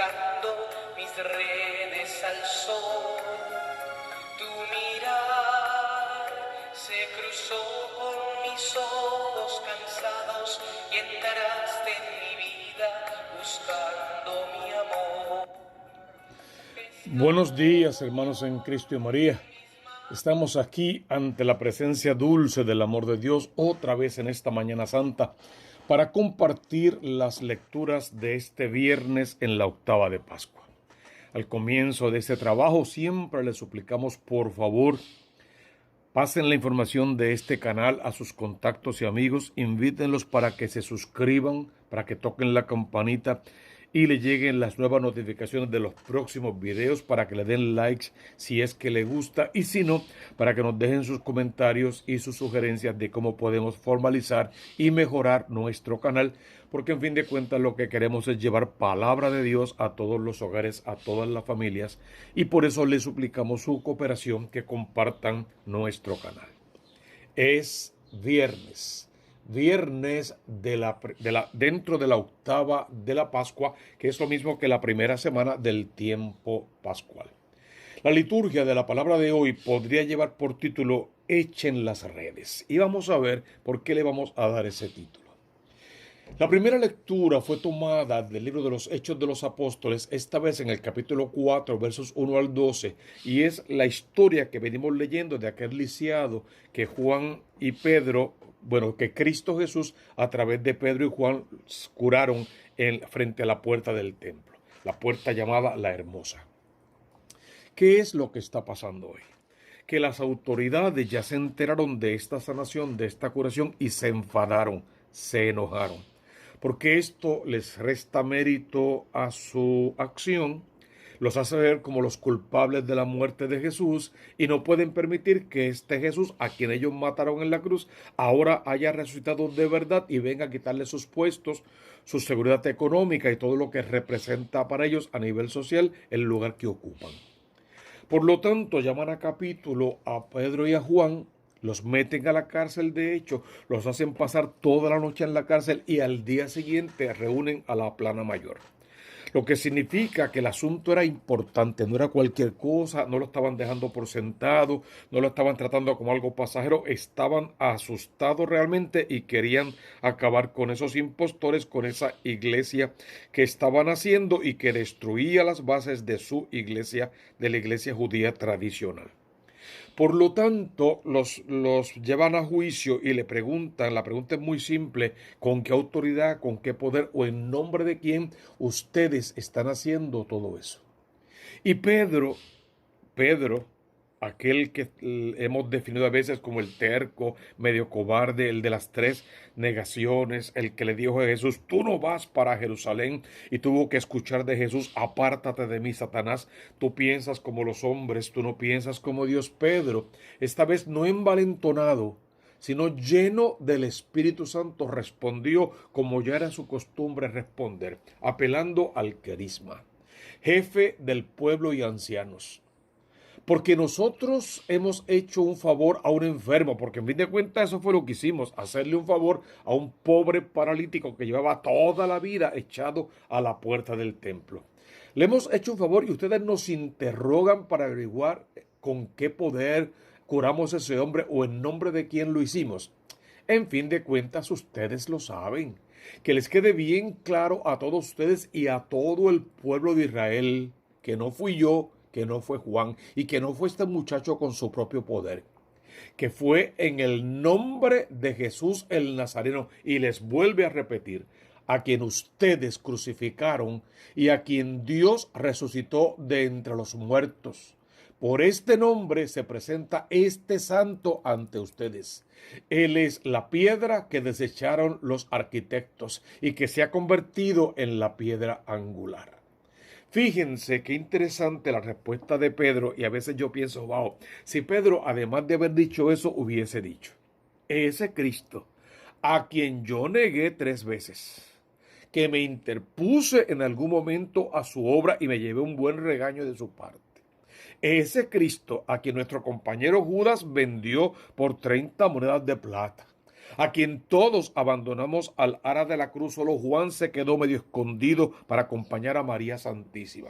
pescando mis redes al sol. Tu mirar se cruzó con mis ojos cansados y entraste en mi vida buscando mi amor. Buenos días, hermanos en Cristo y María. Estamos aquí ante la presencia dulce del amor de Dios otra vez en esta mañana santa para compartir las lecturas de este viernes en la octava de Pascua. Al comienzo de este trabajo siempre les suplicamos, por favor, pasen la información de este canal a sus contactos y amigos, invítenlos para que se suscriban, para que toquen la campanita y le lleguen las nuevas notificaciones de los próximos videos, para que le den likes si es que le gusta, y si no, para que nos dejen sus comentarios y sus sugerencias de cómo podemos formalizar y mejorar nuestro canal, porque en fin de cuentas lo que queremos es llevar palabra de Dios a todos los hogares, a todas las familias, y por eso les suplicamos su cooperación, que compartan nuestro canal. Es viernes dentro de la octava de la Pascua, que es lo mismo que la primera semana del tiempo pascual. La liturgia de la palabra de hoy podría llevar por título Echen las redes, y vamos a ver por qué le vamos a dar ese título. La primera lectura fue tomada del libro de los Hechos de los Apóstoles, esta vez en el capítulo 4, versos 1 al 12, y es la historia que venimos leyendo de aquel lisiado que Juan y Pedro, que Cristo Jesús a través de Pedro y Juan curaron frente a la puerta del templo, la puerta llamada La Hermosa. ¿Qué es lo que está pasando hoy? Que las autoridades ya se enteraron de esta sanación, de esta curación, y se enfadaron, se enojaron, porque esto les resta mérito a su acción, los hace ver como los culpables de la muerte de Jesús, y no pueden permitir que este Jesús, a quien ellos mataron en la cruz, ahora haya resucitado de verdad y venga a quitarle sus puestos, su seguridad económica y todo lo que representa para ellos a nivel social el lugar que ocupan. Por lo tanto, llaman a capítulo a Pedro y a Juan, los meten a la cárcel, de hecho, los hacen pasar toda la noche en la cárcel y al día siguiente reúnen a la plana mayor. Lo que significa que el asunto era importante, no era cualquier cosa, no lo estaban dejando por sentado, no lo estaban tratando como algo pasajero, estaban asustados realmente y querían acabar con esos impostores, con esa iglesia que estaban haciendo y que destruía las bases de su iglesia, de la iglesia judía tradicional. Por lo tanto, los llevan a juicio y le preguntan, la pregunta es muy simple: ¿con qué autoridad, con qué poder o en nombre de quién ustedes están haciendo todo eso? Y Pedro, aquel que hemos definido a veces como el terco, medio cobarde, el de las tres negaciones, el que le dijo a Jesús: tú no vas para Jerusalén, y tuvo que escuchar de Jesús: apártate de mí, Satanás, tú piensas como los hombres, tú no piensas como Dios. Pedro, esta vez no envalentonado, sino lleno del Espíritu Santo, respondió como ya era su costumbre responder, apelando al carisma. Jefe del pueblo y ancianos, porque nosotros hemos hecho un favor a un enfermo, porque en fin de cuentas eso fue lo que hicimos, hacerle un favor a un pobre paralítico que llevaba toda la vida echado a la puerta del templo. Le hemos hecho un favor y ustedes nos interrogan para averiguar con qué poder curamos a ese hombre o en nombre de quién lo hicimos. En fin de cuentas ustedes lo saben. Que les quede bien claro a todos ustedes y a todo el pueblo de Israel que no fui yo, que no fue Juan y que no fue este muchacho con su propio poder, que fue en el nombre de Jesús el Nazareno, y les vuelve a repetir: a quien ustedes crucificaron y a quien Dios resucitó de entre los muertos. Por este nombre se presenta este santo ante ustedes. Él es la piedra que desecharon los arquitectos y que se ha convertido en la piedra angular. Fíjense qué interesante la respuesta de Pedro, y a veces yo pienso, wow, si Pedro, además de haber dicho eso, hubiese dicho: ese Cristo, a quien yo negué 3 veces, que me interpuse en algún momento a su obra y me llevé un buen regaño de su parte. Ese Cristo a quien nuestro compañero Judas vendió por 30 monedas de plata. a quien todos abandonamos al ara de la cruz. Solo Juan se quedó medio escondido para acompañar a María Santísima.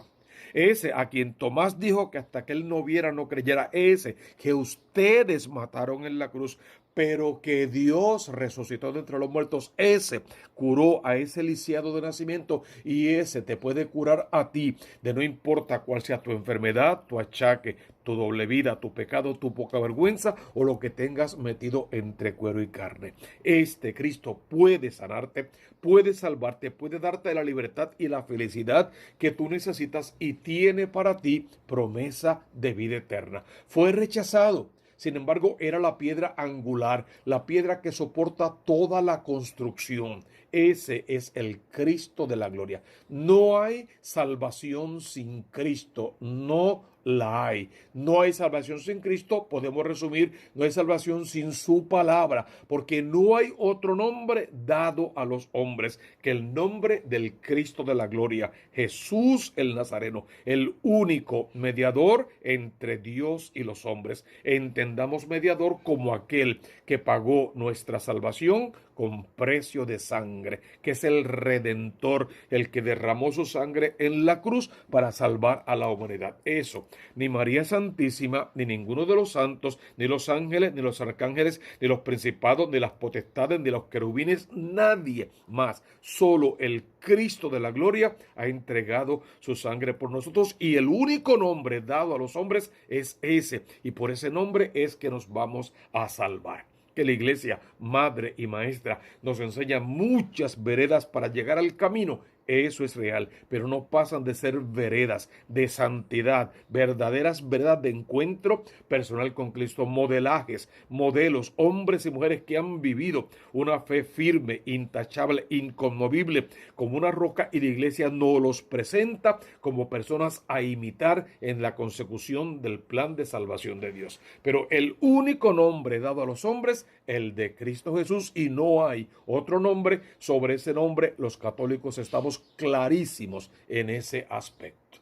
Ese a quien Tomás dijo que hasta que él no viera no creyera. Ese que ustedes mataron en la cruz, pero que Dios resucitó de entre los muertos. Ese curó a ese lisiado de nacimiento, y ese te puede curar a ti, de no importa cuál sea tu enfermedad, tu achaque, tu doble vida, tu pecado, tu poca vergüenza o lo que tengas metido entre cuero y carne. Este Cristo puede sanarte, puede salvarte, puede darte la libertad y la felicidad que tú necesitas, y tiene para ti promesa de vida eterna. Fue rechazado. Sin embargo, era la piedra angular, la piedra que soporta toda la construcción. Ese es el Cristo de la gloria. No hay salvación sin Cristo, no la hay. No hay salvación sin Cristo, podemos resumir, no hay salvación sin su palabra, porque no hay otro nombre dado a los hombres que el nombre del Cristo de la gloria, Jesús el Nazareno, el único mediador entre Dios y los hombres. Entendamos mediador como aquel que pagó nuestra salvación con precio de sangre, que es el Redentor, el que derramó su sangre en la cruz para salvar a la humanidad. Eso, ni María Santísima, ni ninguno de los santos, ni los ángeles, ni los arcángeles, ni los principados, ni las potestades, ni los querubines, nadie más. Solo el Cristo de la gloria ha entregado su sangre por nosotros, y el único nombre dado a los hombres es ese, y por ese nombre es que nos vamos a salvar. Que la iglesia, madre y maestra, nos enseña muchas veredas para llegar al camino. Eso es real, pero no pasan de ser veredas de santidad, verdaderas veredas de encuentro personal con Cristo, modelajes, modelos, hombres y mujeres que han vivido una fe firme, intachable, inconmovible, como una roca, y la iglesia nos los presenta como personas a imitar en la consecución del plan de salvación de Dios. Pero el único nombre dado a los hombres, el de Cristo Jesús, y no hay otro nombre. Sobre ese nombre los católicos estamos clarísimos en ese aspecto.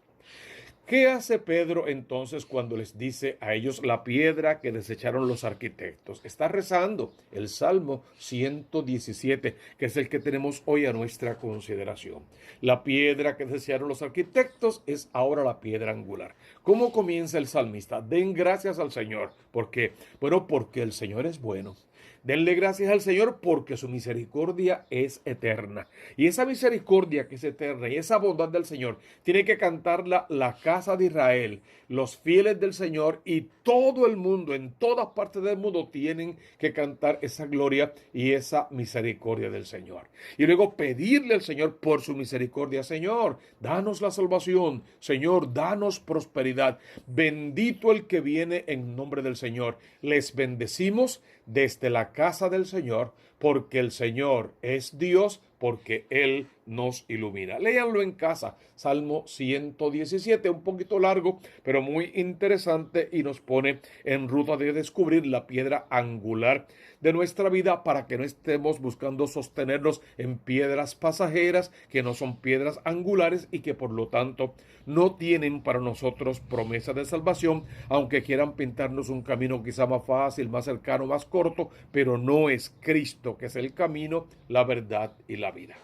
¿Qué hace Pedro entonces cuando les dice a ellos la piedra que desecharon los arquitectos? Está rezando el Salmo 117, que es el que tenemos hoy a nuestra consideración. La piedra que desecharon los arquitectos es ahora la piedra angular. ¿Cómo comienza el salmista? Den gracias al Señor. ¿Por qué? Bueno, porque el Señor es bueno. Denle gracias al Señor porque su misericordia es eterna. Y esa misericordia que es eterna y esa bondad del Señor tiene que cantarla la casa de Israel, los fieles del Señor, y todo el mundo, en todas partes del mundo, tienen que cantar esa gloria y esa misericordia del Señor. Y luego pedirle al Señor por su misericordia. Señor, danos la salvación. Señor, danos prosperidad. Bendito el que viene en nombre del Señor. Les bendecimos desde la casa del Señor, porque el Señor es Dios, porque Él nos ilumina. Léanlo en casa, Salmo 117, un poquito largo, pero muy interesante, y nos pone en ruta de descubrir la piedra angular de nuestra vida, para que no estemos buscando sostenernos en piedras pasajeras que no son piedras angulares y que por lo tanto no tienen para nosotros promesa de salvación, aunque quieran pintarnos un camino quizá más fácil, más cercano, más corto, pero no es Cristo, que es el camino, la verdad y la vida.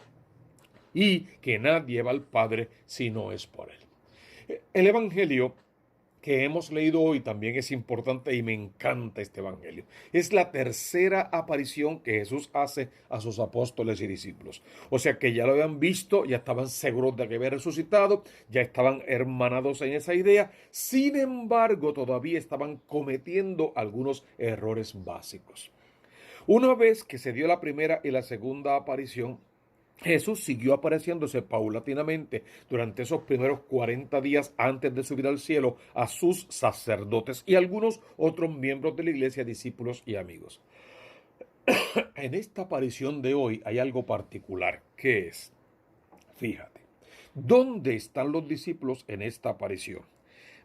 Y que nadie va al Padre si no es por Él. El Evangelio que hemos leído hoy también es importante, y me encanta este evangelio. Es la tercera aparición que Jesús hace a sus apóstoles y discípulos. O sea que ya lo habían visto, ya estaban seguros de que había resucitado, ya estaban hermanados en esa idea. Sin embargo, todavía estaban cometiendo algunos errores básicos. Una vez que se dio la primera y la segunda aparición, Jesús siguió apareciéndose paulatinamente durante esos primeros 40 días antes de subir al cielo a sus sacerdotes y algunos otros miembros de la iglesia, discípulos y amigos. En esta aparición de hoy hay algo particular, que es, fíjate, ¿dónde están los discípulos en esta aparición?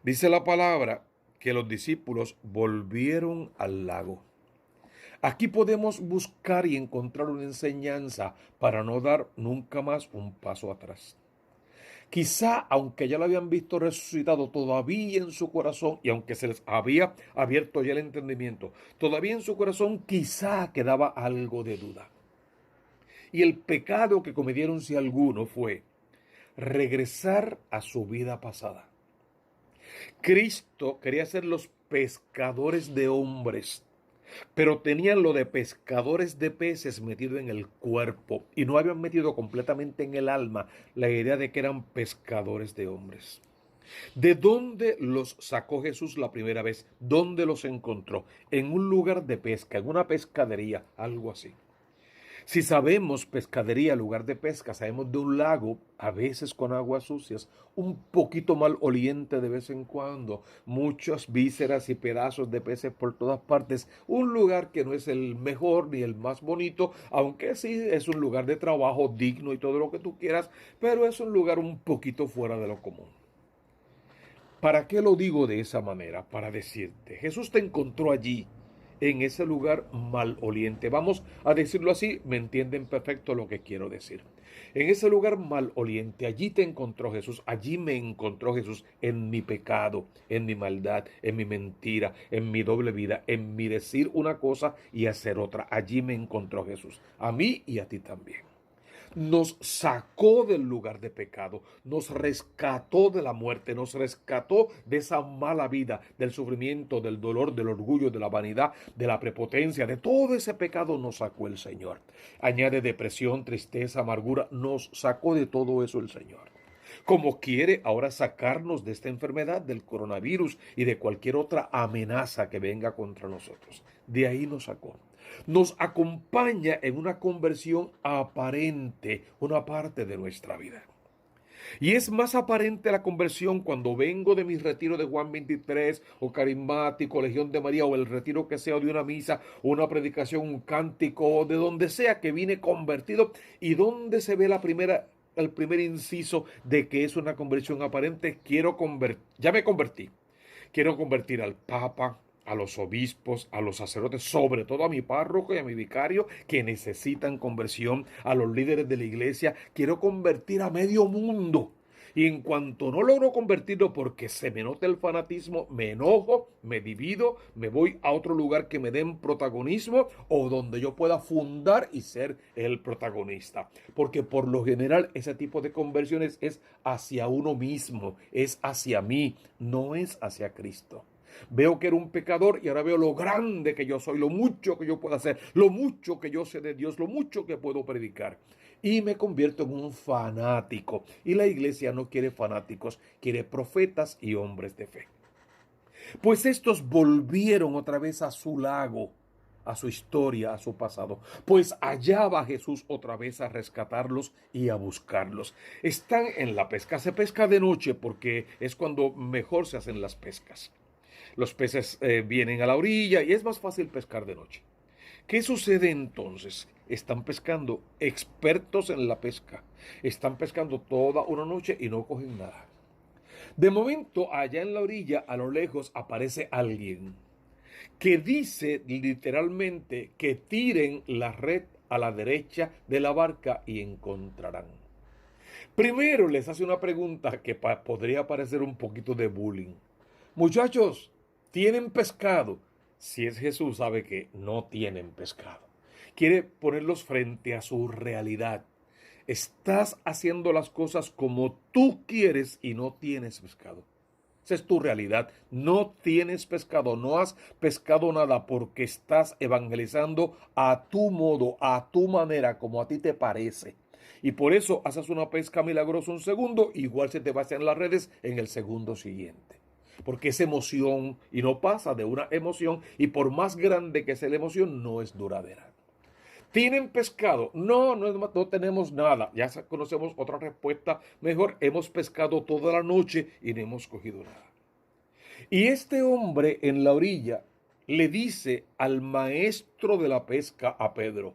Dice la palabra que los discípulos volvieron al lago. Aquí podemos buscar y encontrar una enseñanza para no dar nunca más un paso atrás. Quizá, aunque ya lo habían visto resucitado, todavía en su corazón, y aunque se les había abierto ya el entendimiento, todavía en su corazón quizá quedaba algo de duda. Y el pecado que cometieron, si alguno, fue regresar a su vida pasada. Cristo quería ser los pescadores de hombres, pero tenían lo de pescadores de peces metido en el cuerpo y no habían metido completamente en el alma la idea de que eran pescadores de hombres. ¿De dónde los sacó Jesús la primera vez? ¿Dónde los encontró? En un lugar de pesca, en una pescadería, algo así. Si sabemos pescadería, lugar de pesca, sabemos de un lago, a veces con aguas sucias, un poquito mal oliente de vez en cuando, muchas vísceras y pedazos de peces por todas partes, un lugar que no es el mejor ni el más bonito, aunque sí es un lugar de trabajo digno y todo lo que tú quieras, pero es un lugar un poquito fuera de lo común. ¿Para qué lo digo de esa manera? Para decirte, Jesús te encontró allí, en ese lugar maloliente. Vamos a decirlo así, me entienden perfecto lo que quiero decir. En ese lugar maloliente, allí te encontró Jesús, allí me encontró Jesús en mi pecado, en mi maldad, en mi mentira, en mi doble vida, en mi decir una cosa y hacer otra. Allí me encontró Jesús, a mí y a ti también. Nos sacó del lugar de pecado, nos rescató de la muerte, nos rescató de esa mala vida, del sufrimiento, del dolor, del orgullo, de la vanidad, de la prepotencia, de todo ese pecado nos sacó el Señor. Añade depresión, tristeza, amargura, nos sacó de todo eso el Señor. Como quiere ahora sacarnos de esta enfermedad, del coronavirus y de cualquier otra amenaza que venga contra nosotros. De ahí nos sacó. Nos acompaña en una conversión aparente, una parte de nuestra vida. Y es más aparente la conversión cuando vengo de mi retiro de Juan 23 o carismático, Legión de María o el retiro que sea de una misa, una predicación, un cántico o de donde sea que vine convertido y donde se ve el primer inciso de que es una conversión aparente. Ya me convertí. Quiero convertir al Papa, a los obispos, a los sacerdotes, sobre todo a mi párroco y a mi vicario que necesitan conversión, a los líderes de la iglesia. Quiero convertir a medio mundo. Y en cuanto no logro convertirlo porque se me nota el fanatismo, me enojo, me divido, me voy a otro lugar que me den protagonismo o donde yo pueda fundar y ser el protagonista. Porque por lo general ese tipo de conversiones es hacia uno mismo, es hacia mí, no es hacia Cristo. Veo que era un pecador y ahora veo lo grande que yo soy, lo mucho que yo puedo hacer, lo mucho que yo sé de Dios, lo mucho que puedo predicar. Y me convierto en un fanático. Y la iglesia no quiere fanáticos, quiere profetas y hombres de fe. Pues estos volvieron otra vez a su lago, a su historia, a su pasado. Pues allá va Jesús otra vez a rescatarlos y a buscarlos. Están en la pesca. Se pesca de noche porque es cuando mejor se hacen las pescas. Los peces vienen a la orilla y es más fácil pescar de noche. ¿Qué sucede entonces? Están pescando expertos en la pesca. Están pescando toda una noche y no cogen nada. De momento, allá en la orilla, a lo lejos, aparece alguien que dice literalmente que tiren la red a la derecha de la barca y encontrarán. Primero les hace una pregunta que podría parecer un poquito de bullying. Muchachos, ¿tienen pescado? Si es Jesús, sabe que no tienen pescado. Quiere ponerlos frente a su realidad. Estás haciendo las cosas como tú quieres y no tienes pescado. Esa es tu realidad. No tienes pescado, no has pescado nada porque estás evangelizando a tu modo, a tu manera, como a ti te parece. Y por eso haces una pesca milagrosa un segundo, igual se te vacian las redes en el segundo siguiente. Porque es emoción y no pasa de una emoción y por más grande que sea la emoción no es duradera. ¿Tienen pescado? No, no tenemos nada. Ya conocemos otra respuesta mejor. Hemos pescado toda la noche y no hemos cogido nada. Y este hombre en la orilla le dice al maestro de la pesca, a Pedro,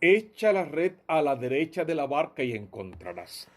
echa la red a la derecha de la barca y encontrarás.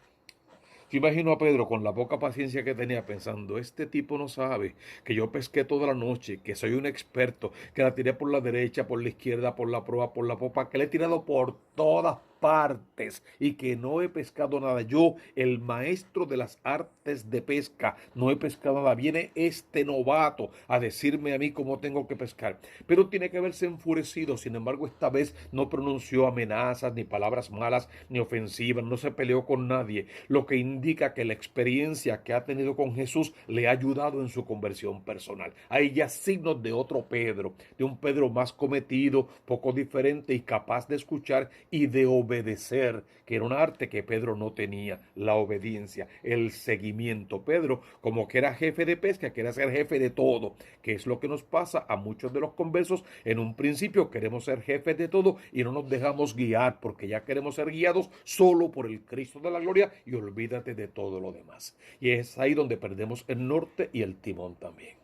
Yo imagino a Pedro con la poca paciencia que tenía pensando, este tipo no sabe que yo pesqué toda la noche, que soy un experto, que la tiré por la derecha, por la izquierda, por la proa, por la popa, que la he tirado por todas partes y que no he pescado nada. Yo, el maestro de las artes de pesca, no he pescado nada. Viene este novato a decirme a mí cómo tengo que pescar. Pero tiene que haberse enfurecido. Sin embargo, esta vez no pronunció amenazas, ni palabras malas, ni ofensivas. No se peleó con nadie. Lo que indica que la experiencia que ha tenido con Jesús le ha ayudado en su conversión personal. Hay ya signos de otro Pedro, de un Pedro más cometido, poco diferente y capaz de escuchar y de obedecer, que era un arte que Pedro no tenía, la obediencia, el seguimiento. Pedro, como que era jefe de pesca, quería ser jefe de todo, que es lo que nos pasa a muchos de los conversos. En un principio queremos ser jefes de todo y no nos dejamos guiar, porque ya queremos ser guiados solo por el Cristo de la gloria y olvídate de todo lo demás. Y es ahí donde perdemos el norte y el timón también.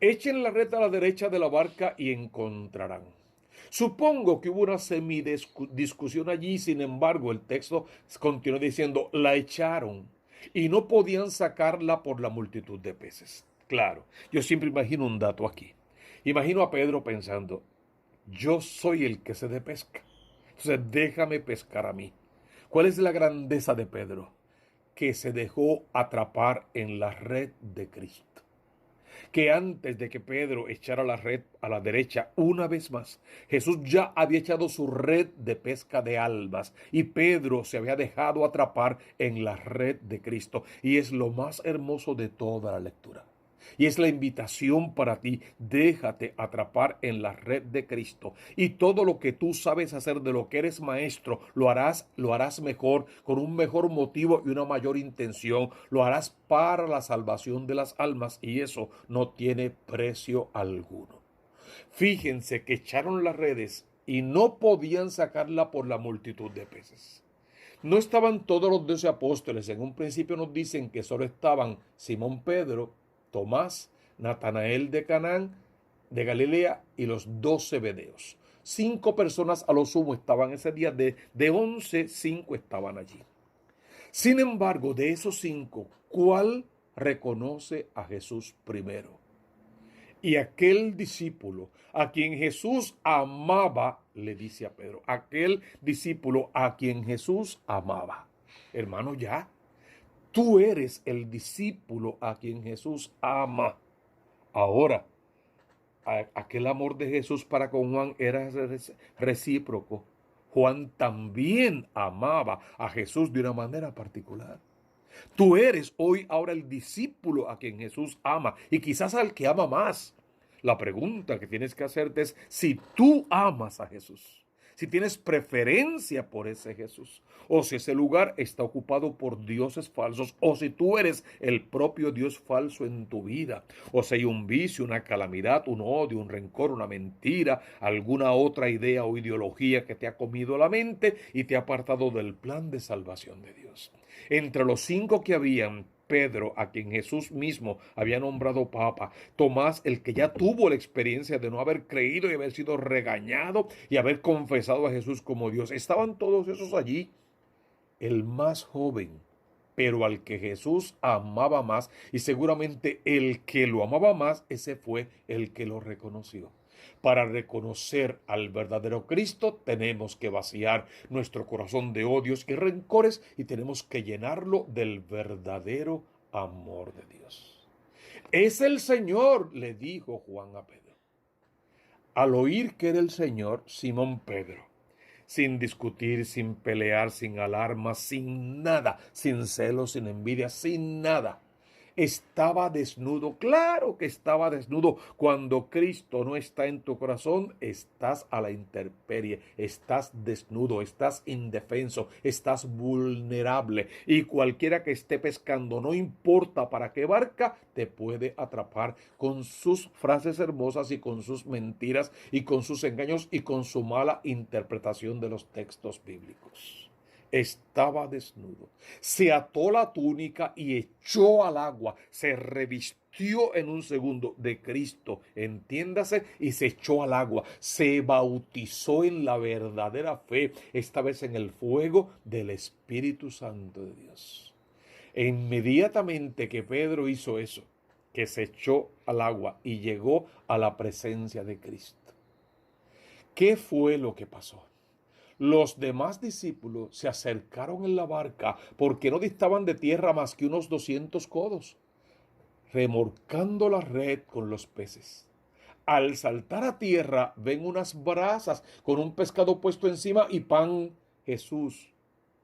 Echen la red a la derecha de la barca y encontrarán. Supongo que hubo una semidiscusión allí, sin embargo, el texto continúa diciendo, la echaron y no podían sacarla por la multitud de peces. Claro, yo siempre imagino un dato aquí. Imagino a Pedro pensando, yo soy el que sé de pesca, entonces déjame pescar a mí. ¿Cuál es la grandeza de Pedro? Que se dejó atrapar en la red de Cristo. Que antes de que Pedro echara la red a la derecha una vez más, Jesús ya había echado su red de pesca de almas y Pedro se había dejado atrapar en la red de Cristo. Y es lo más hermoso de toda la lectura. Y es la invitación para ti, déjate atrapar en la red de Cristo. Y todo lo que tú sabes hacer, de lo que eres maestro, lo harás mejor, con un mejor motivo y una mayor intención. Lo harás para la salvación de las almas y eso no tiene precio alguno. Fíjense que echaron las redes y no podían sacarla por la multitud de peces. No estaban todos los 12 apóstoles. En un principio nos dicen que solo estaban Simón Pedro, Tomás, Natanael de Canaán, de Galilea y los 12 zebedeos. 5 personas a lo sumo estaban ese día. De 11, 5 estaban allí. Sin embargo, de esos 5, ¿cuál reconoce a Jesús primero? Y aquel discípulo a quien Jesús amaba, le dice a Pedro, aquel discípulo a quien Jesús amaba. Hermano, ya, tú eres el discípulo a quien Jesús ama. Ahora, aquel amor de Jesús para con Juan era recíproco. Juan también amaba a Jesús de una manera particular. Tú eres hoy ahora el discípulo a quien Jesús ama y quizás al que ama más. La pregunta que tienes que hacerte es si tú amas a Jesús, si tienes preferencia por ese Jesús, o si ese lugar está ocupado por dioses falsos, o si tú eres el propio Dios falso en tu vida, o si hay un vicio, una calamidad, un odio, un rencor, una mentira, alguna otra idea o ideología que te ha comido la mente y te ha apartado del plan de salvación de Dios. Entre los 5 que habían, Pedro, a quien Jesús mismo había nombrado papa, Tomás, el que ya tuvo la experiencia de no haber creído y haber sido regañado y haber confesado a Jesús como Dios, estaban todos esos allí. El más joven, pero al que Jesús amaba más, y seguramente el que lo amaba más, ese fue el que lo reconoció. Para reconocer al verdadero Cristo tenemos que vaciar nuestro corazón de odios y rencores y tenemos que llenarlo del verdadero amor de Dios. Es el Señor, le dijo Juan a Pedro. Al oír que era el Señor, Simón Pedro, sin discutir, sin pelear, sin alarmas, sin nada, sin celos, sin envidia, sin nada, estaba desnudo. Claro que estaba desnudo. Cuando Cristo no está en tu corazón, estás a la intemperie, estás desnudo, estás indefenso, estás vulnerable. Y cualquiera que esté pescando, no importa para qué barca, te puede atrapar con sus frases hermosas y con sus mentiras y con sus engaños y con su mala interpretación de los textos bíblicos. Estaba desnudo, se ató la túnica y echó al agua, se revistió en un segundo de Cristo, entiéndase, y se echó al agua, se bautizó en la verdadera fe, esta vez en el fuego del Espíritu Santo de Dios. E inmediatamente que Pedro hizo eso, que se echó al agua y llegó a la presencia de Cristo, ¿qué fue lo que pasó? Los demás discípulos se acercaron en la barca porque no distaban de tierra más que unos 200 codos, remorcando la red con los peces. Al saltar a tierra ven unas brasas con un pescado puesto encima y pan. Jesús,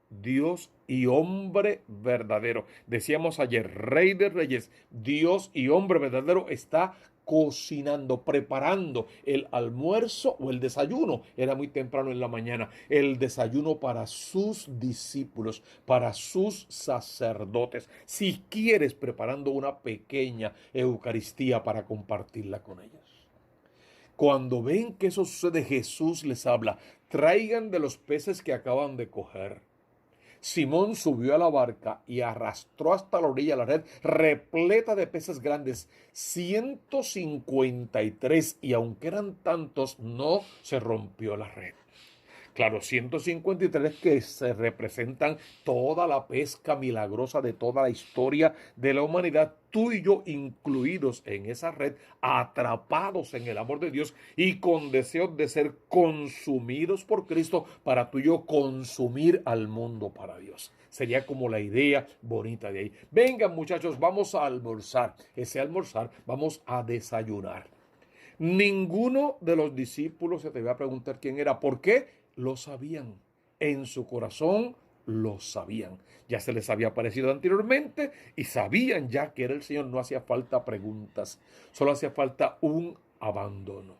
Dios y hombre verdadero. Decíamos ayer, Rey de Reyes, Dios y hombre verdadero está cocinando, preparando el almuerzo o el desayuno. Era muy temprano en la mañana. El desayuno para sus discípulos, para sus sacerdotes. Si quieres, preparando una pequeña Eucaristía para compartirla con ellos. Cuando ven que eso sucede, Jesús les habla: traigan de los peces que acaban de coger. Simón subió a la barca y arrastró hasta la orilla la red repleta de peces grandes, 153, y aunque eran tantos, no se rompió la red. Claro, 153 que se representan toda la pesca milagrosa de toda la historia de la humanidad, tú y yo incluidos en esa red, atrapados en el amor de Dios y con deseos de ser consumidos por Cristo para tú y yo consumir al mundo para Dios. Sería como la idea bonita de ahí. Vengan, muchachos, vamos a almorzar. Ese almorzar, vamos a desayunar. Ninguno de los discípulos se te va a preguntar quién era. ¿Por qué? Lo sabían. En su corazón lo sabían. Ya se les había aparecido anteriormente y sabían ya que era el Señor. No hacía falta preguntas. Solo hacía falta un abandono.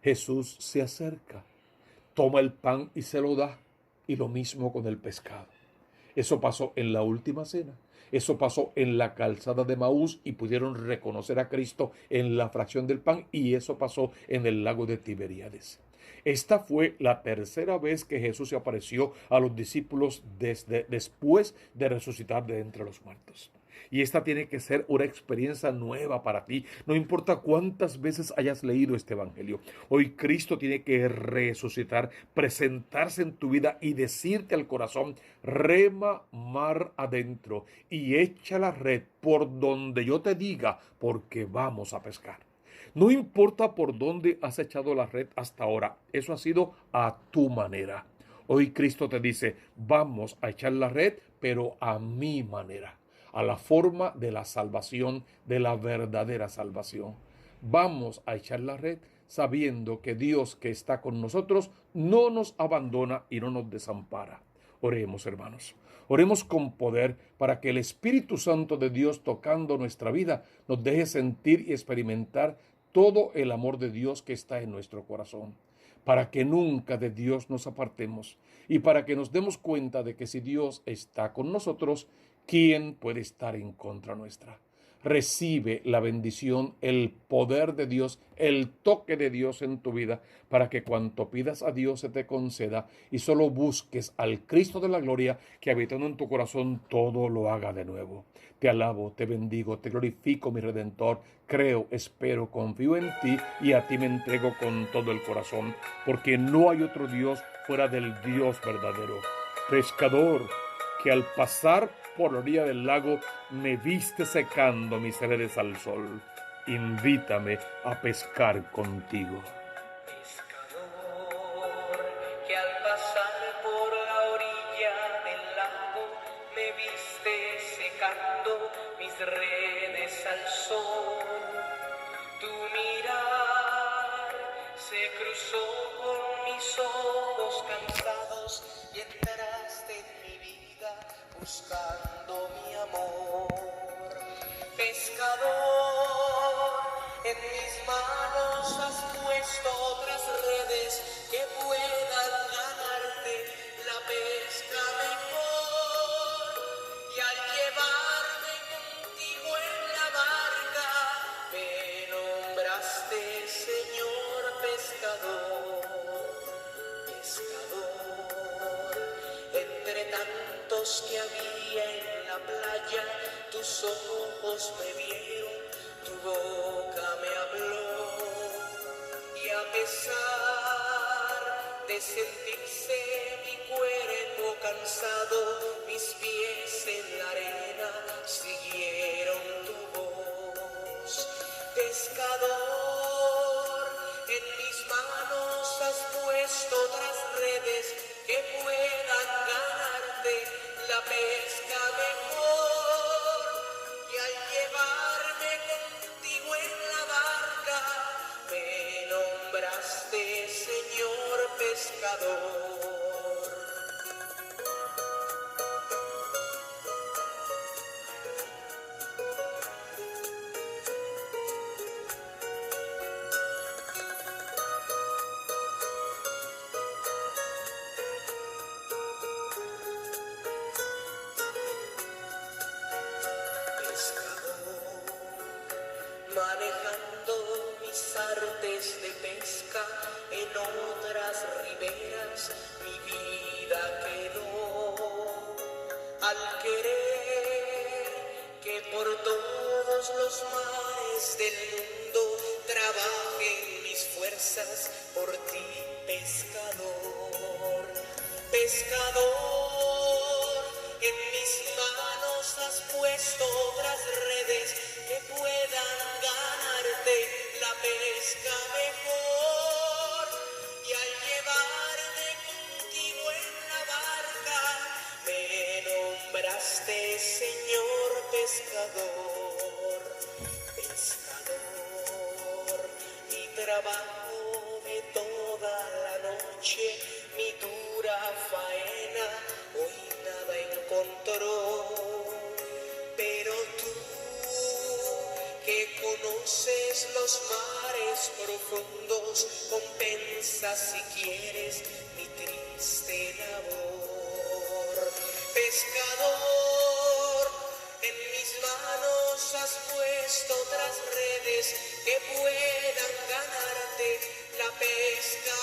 Jesús se acerca, toma el pan y se lo da. Y lo mismo con el pescado. Eso pasó en la última cena. Eso pasó en la calzada de Maús y pudieron reconocer a Cristo en la fracción del pan, y eso pasó en el lago de Tiberíades. Esta fue la tercera vez que Jesús se apareció a los discípulos después de resucitar de entre los muertos. Y esta tiene que ser una experiencia nueva para ti. No importa cuántas veces hayas leído este evangelio. Hoy Cristo tiene que resucitar, presentarse en tu vida y decirte al corazón: rema mar adentro y echa la red por donde yo te diga, porque vamos a pescar. No importa por dónde has echado la red hasta ahora. Eso ha sido a tu manera. Hoy Cristo te dice: vamos a echar la red, pero a mi manera, a la forma de la salvación, de la verdadera salvación. Vamos a echar la red sabiendo que Dios, que está con nosotros, no nos abandona y no nos desampara. Oremos, hermanos. Oremos con poder para que el Espíritu Santo de Dios, tocando nuestra vida, nos deje sentir y experimentar todo el amor de Dios que está en nuestro corazón, para que nunca de Dios nos apartemos y para que nos demos cuenta de que si Dios está con nosotros, ¿quién puede estar en contra nuestra? Recibe la bendición, el poder de Dios, el toque de Dios en tu vida, para que cuanto pidas a Dios se te conceda y solo busques al Cristo de la gloria, que habitando en tu corazón todo lo haga de nuevo. Te alabo, te bendigo, te glorifico, mi Redentor. Creo, espero, confío en ti y a ti me entrego con todo el corazón, porque no hay otro Dios fuera del Dios verdadero. Pescador, que al pasar por la orilla del lago me viste secando mis redes al sol. Invítame a pescar contigo. Pescador, que al pasar por la orilla del lago me viste secando mis redes al sol. Tu mirar se cruzó con mis ojos cansados y entraste en mi vida buscando mi amor. Pescador, en mis manos has puesto otras redes que puedan ganarte la pesca mejor. Y al llevarme contigo en la barca, me nombraste Señor pescador. Pescador, entre tantos que había en la playa, tus ojos me vieron, tu boca me habló. Y a pesar de sentirse mi cuerpo cansado, mis pies en la arena siguieron tu voz. Pescador, en mis manos has puesto puesto otras redes que puedan ganarte la pesca mejor. Y al llevarme contigo en la barca, me nombraste Señor pescador. Manejando mis artes de pesca en otras riberas, mi vida quedó. Al querer que por todos los mares del mundo trabajen mis fuerzas por ti, pescador, pescador, en mis manos has puesto otras redes que puedan ganarte la pesca mejor. Y al llevarme contigo en la barca, me nombraste Señor pescador. Pescador, mi trabajo de toda la noche, mi dura faena, hoy nada encontró. Pero tú, que conoces los mares profundos, compensa si quieres mi triste labor. Pescador, en mis manos has puesto otras redes que puedan ganarte la pesca